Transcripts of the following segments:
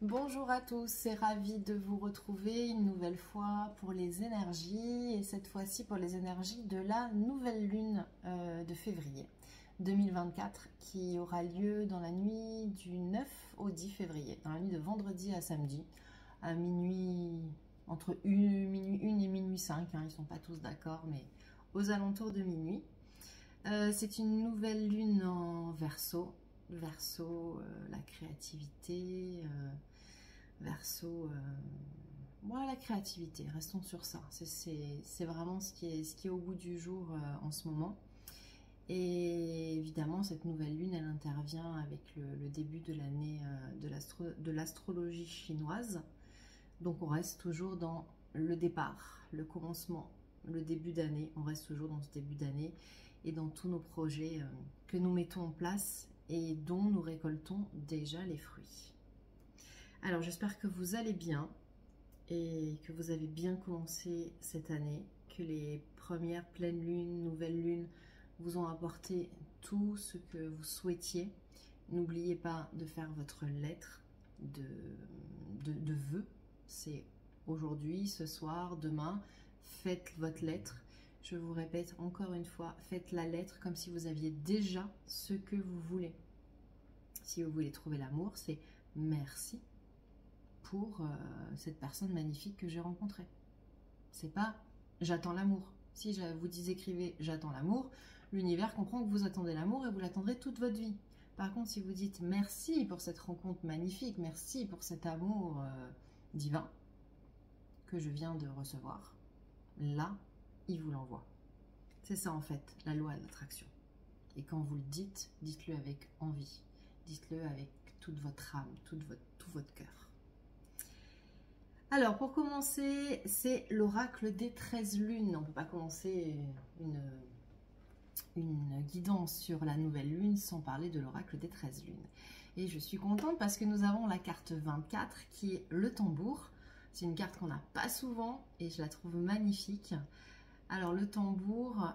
Bonjour à tous, c'est ravi de vous retrouver une nouvelle fois pour les énergies et cette fois-ci pour les énergies de la nouvelle lune de février 2024 qui aura lieu dans la nuit du 9 au 10 février, dans la nuit de vendredi à samedi à minuit, entre minuit 1 et minuit 5, ils ne sont pas tous d'accord mais aux alentours de minuit. C'est une nouvelle lune en Verseau. Verseau, la créativité, Verseau, la créativité, restons sur ça. C'est vraiment ce qui est au bout du jour en ce moment. Et évidemment, cette nouvelle lune, elle intervient avec le début de l'année de l'astrologie chinoise. Donc on reste toujours dans le départ, le commencement, le début d'année. On reste toujours dans ce début d'année et dans tous nos projets que nous mettons en place et dont nous récoltons déjà les fruits. Alors j'espère que vous allez bien et que vous avez bien commencé cette année, que les premières pleines lunes, nouvelles lunes vous ont apporté tout ce que vous souhaitiez. N'oubliez pas de faire votre lettre de vœux. C'est aujourd'hui, ce soir, demain. Faites votre lettre. Je vous répète encore une fois, faites la lettre comme si vous aviez déjà ce que vous voulez. Si vous voulez trouver l'amour, c'est merci pour cette personne magnifique que j'ai rencontrée. C'est pas j'attends l'amour. Si vous écrivez j'attends l'amour, l'univers comprend que vous attendez l'amour et vous l'attendrez toute votre vie. Par contre, si vous dites merci pour cette rencontre magnifique, merci pour cet amour divin que je viens de recevoir, là, il vous l'envoie. C'est ça en fait, la loi de l'attraction. Et quand vous le dites, dites-le avec envie. Dites-le avec toute votre âme, tout votre cœur. Alors, pour commencer, c'est l'oracle des 13 lunes. On ne peut pas commencer une guidance sur la nouvelle lune sans parler de l'oracle des 13 lunes. Et je suis contente parce que nous avons la carte 24 qui est le tambour. C'est une carte qu'on n'a pas souvent et je la trouve magnifique. Alors, le tambour,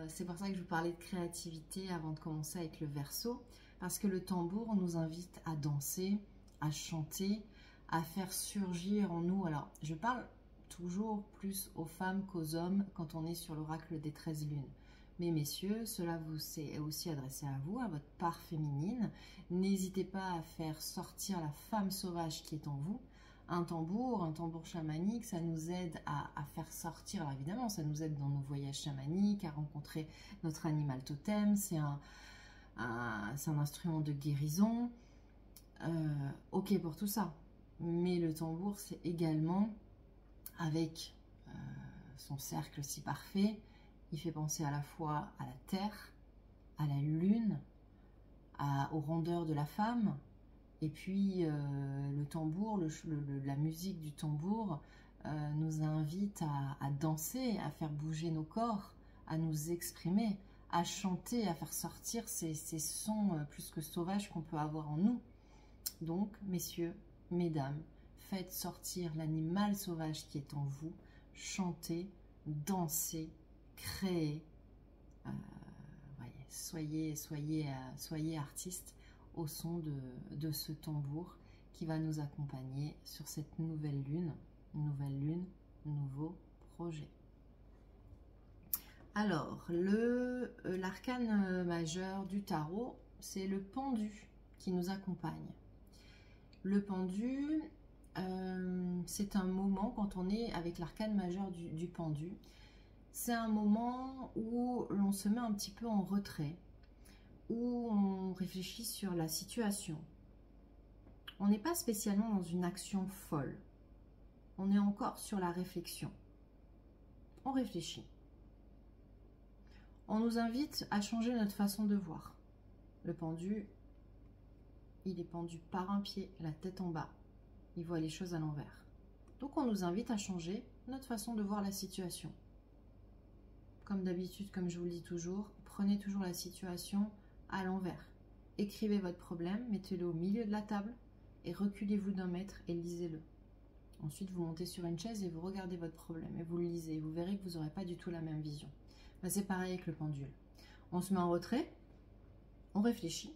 c'est pour ça que je vous parlais de créativité avant de commencer avec le Verseau. Parce que le tambour nous invite à danser, à chanter, à faire surgir en nous. Alors, je parle toujours plus aux femmes qu'aux hommes quand on est sur l'oracle des 13 lunes. Mais messieurs, cela est aussi adressé à vous, à votre part féminine. N'hésitez pas à faire sortir la femme sauvage qui est en vous. Un tambour chamanique, ça nous aide à faire sortir, alors évidemment, ça nous aide dans nos voyages chamaniques, à rencontrer notre animal totem. C'est un instrument de guérison. Ok pour tout ça. Mais le tambour, c'est également, avec son cercle si parfait, il fait penser à la fois à la terre, à la lune, aux rondeurs de la femme, et puis le tambour, la musique du tambour nous invite à danser, à faire bouger nos corps, à nous exprimer, à chanter, à faire sortir ces sons plus que sauvages qu'on peut avoir en nous. Donc, messieurs, mesdames, faites sortir l'animal sauvage qui est en vous, chantez, dansez, créez, soyez artistes au son de ce tambour qui va nous accompagner sur cette nouvelle lune, nouveau projet. Alors, l'arcane majeur du tarot, c'est le pendu qui nous accompagne. Le pendu, c'est un moment, quand on est avec l'arcane majeur du pendu, c'est un moment où l'on se met un petit peu en retrait, où on réfléchit sur la situation. On n'est pas spécialement dans une action folle. On est encore sur la réflexion. On réfléchit. On nous invite à changer notre façon de voir. Le pendu, il est pendu par un pied, la tête en bas. Il voit les choses à l'envers. Donc on nous invite à changer notre façon de voir la situation. Comme d'habitude, comme je vous le dis toujours, prenez toujours la situation à l'envers. Écrivez votre problème, mettez-le au milieu de la table et reculez-vous d'un mètre et lisez-le. Ensuite, vous montez sur une chaise et vous regardez votre problème et vous le lisez. Et vous verrez que vous n'aurez pas du tout la même vision. Ben, c'est pareil avec le pendule. On se met en retrait, on réfléchit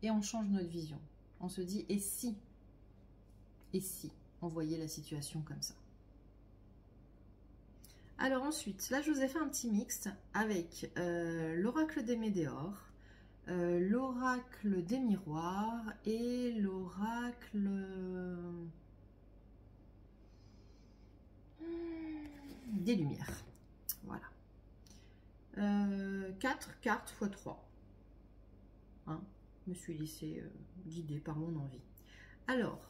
et on change notre vision. On se dit, et si on voyait la situation comme ça. Alors ensuite, là je vous ai fait un petit mix avec l'oracle des météores, l'oracle des miroirs et l'oracle des lumières. Voilà. 4 cartes x 3. Hein, je me suis laissée guider par mon envie. Alors,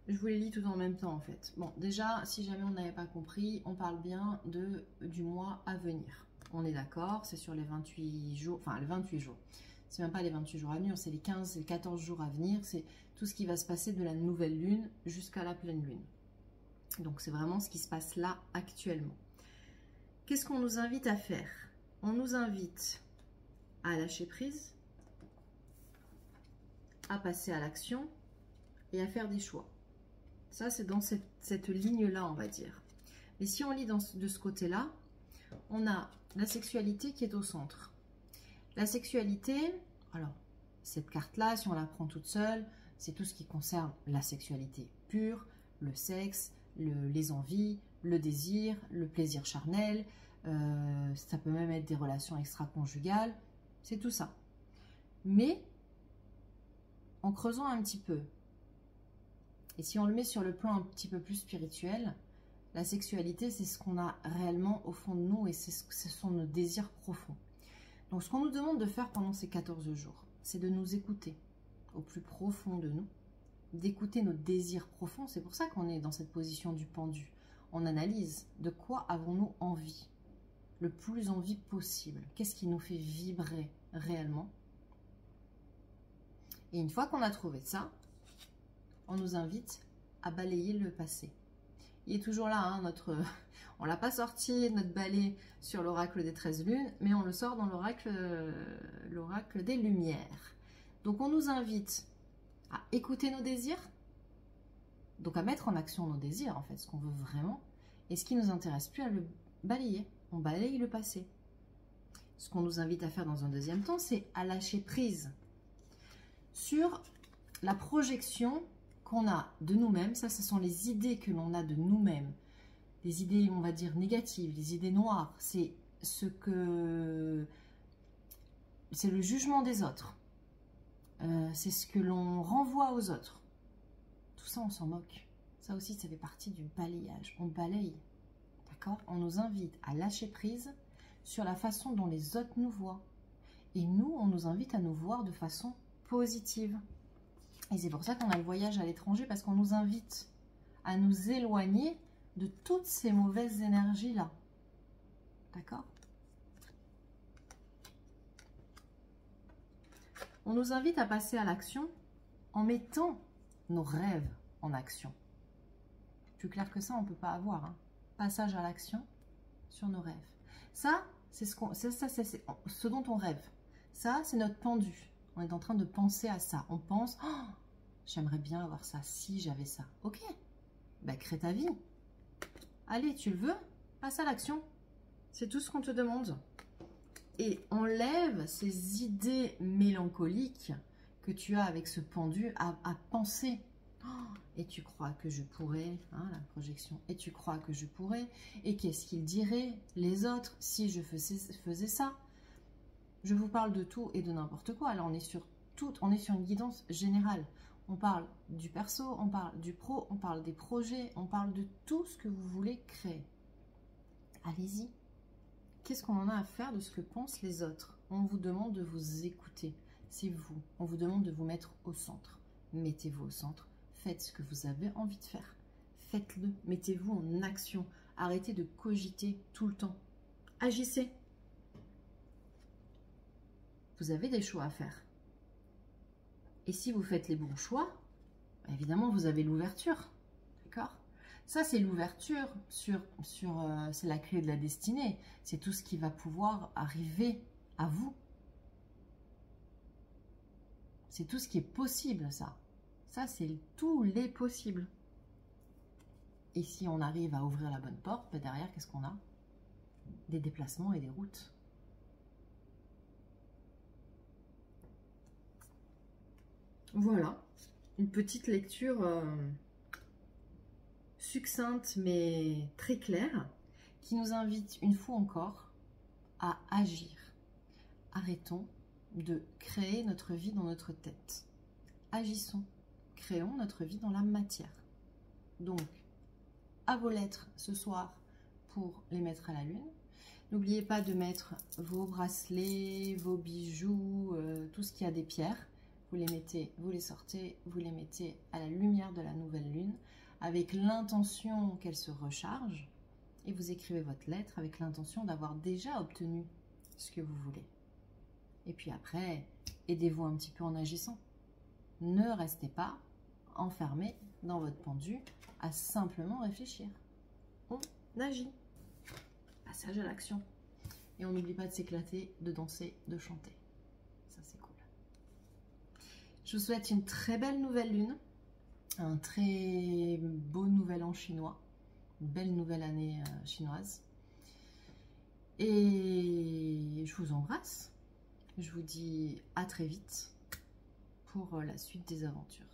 je vous les lis tout en même temps en fait. Bon, déjà, si jamais on n'avait pas compris, on parle bien du mois à venir. On est d'accord, c'est sur les 28 jours, enfin les 28 jours. C'est même pas les 28 jours à venir, c'est les 15 et 14 jours à venir. C'est tout ce qui va se passer de la nouvelle lune jusqu'à la pleine lune. Donc c'est vraiment ce qui se passe là actuellement. Qu'est-ce qu'on nous invite à faire? On nous invite à lâcher prise, à passer à l'action et à faire des choix. Ça, c'est dans cette ligne-là, on va dire. Mais si on lit de ce côté-là, on a la sexualité qui est au centre. La sexualité, alors, cette carte-là, si on la prend toute seule, c'est tout ce qui concerne la sexualité pure, le sexe, les envies, le désir, le plaisir charnel. Ça peut même être des relations extra-conjugales. C'est tout ça. Mais, en creusant un petit peu, et si on le met sur le plan un petit peu plus spirituel, la sexualité, c'est ce qu'on a réellement au fond de nous et ce sont nos désirs profonds. Donc, ce qu'on nous demande de faire pendant ces 14 jours, c'est de nous écouter au plus profond de nous, d'écouter nos désirs profonds. C'est pour ça qu'on est dans cette position du pendu. On analyse de quoi avons-nous envie, le plus envie possible. Qu'est-ce qui nous fait vibrer réellement? Et une fois qu'on a trouvé ça, on nous invite à balayer le passé. Il est toujours là, hein, on ne l'a pas sorti, notre balai sur l'oracle des 13 lunes, mais on le sort dans l'oracle des lumières. Donc on nous invite à écouter nos désirs, donc à mettre en action nos désirs, en fait, ce qu'on veut vraiment, et ce qui ne nous intéresse plus, à le balayer. On balaye le passé. Ce qu'on nous invite à faire dans un deuxième temps, c'est à lâcher prise sur la projection qu'on a de nous-mêmes. Ça, ce sont les idées que l'on a de nous-mêmes. Les idées, on va dire, négatives, les idées noires. C'est c'est le jugement des autres. C'est ce que l'on renvoie aux autres. Tout ça, on s'en moque. Ça aussi, ça fait partie du balayage. On balaye. D'accord? On nous invite à lâcher prise sur la façon dont les autres nous voient. Et nous, on nous invite à nous voir de façon positive. Et c'est pour ça qu'on a le voyage à l'étranger, parce qu'on nous invite à nous éloigner de toutes ces mauvaises énergies-là. D'accord? On nous invite à passer à l'action en mettant nos rêves en action. Plus clair que ça, on ne peut pas avoir. Hein. Passage à l'action sur nos rêves. Ça, c'est ce dont on rêve. Ça, c'est notre pendu. On est en train de penser à ça. On pense, oh, j'aimerais bien avoir ça, si j'avais ça. Ok, bah, crée ta vie. Allez, tu le veux? Passe à l'action. C'est tout ce qu'on te demande. Et enlève ces idées mélancoliques que tu as avec ce pendu à penser. Oh, et tu crois que je pourrais, hein, la projection, et tu crois que je pourrais, et qu'est-ce qu'ils diraient les autres si je faisais ça? Je vous parle de tout et de n'importe quoi. Là, on est sur une guidance générale. On parle du perso, on parle du pro, on parle des projets, on parle de tout ce que vous voulez créer. Allez-y. Qu'est-ce qu'on en a à faire de ce que pensent les autres? On vous demande de vous écouter. C'est vous. On vous demande de vous mettre au centre. Mettez-vous au centre. Faites ce que vous avez envie de faire. Faites-le. Mettez-vous en action. Arrêtez de cogiter tout le temps. Agissez. Vous avez des choix à faire. Et si vous faites les bons choix, évidemment, vous avez l'ouverture. D'accord? Ça, c'est l'ouverture c'est la clé de la destinée. C'est tout ce qui va pouvoir arriver à vous. C'est tout ce qui est possible, ça. Ça, c'est tous les possibles. Et si on arrive à ouvrir la bonne porte, ben derrière, qu'est-ce qu'on a? Des déplacements et des routes. Voilà, une petite lecture succincte mais très claire qui nous invite une fois encore à agir. Arrêtons de créer notre vie dans notre tête. Agissons, créons notre vie dans la matière. Donc, à vos lettres ce soir pour les mettre à la lune. N'oubliez pas de mettre vos bracelets, vos bijoux, tout ce qui a des pierres. Vous les mettez, vous les sortez, vous les mettez à la lumière de la nouvelle lune avec l'intention qu'elle se recharge et vous écrivez votre lettre avec l'intention d'avoir déjà obtenu ce que vous voulez. Et puis après, aidez-vous un petit peu en agissant. Ne restez pas enfermé dans votre pendu à simplement réfléchir. On agit. Passage à l'action. Et on n'oublie pas de s'éclater, de danser, de chanter. Ça, c'est cool. Je vous souhaite une très belle nouvelle lune, un très beau nouvel an chinois, une belle nouvelle année chinoise. Et je vous embrasse. Je vous dis à très vite pour la suite des aventures.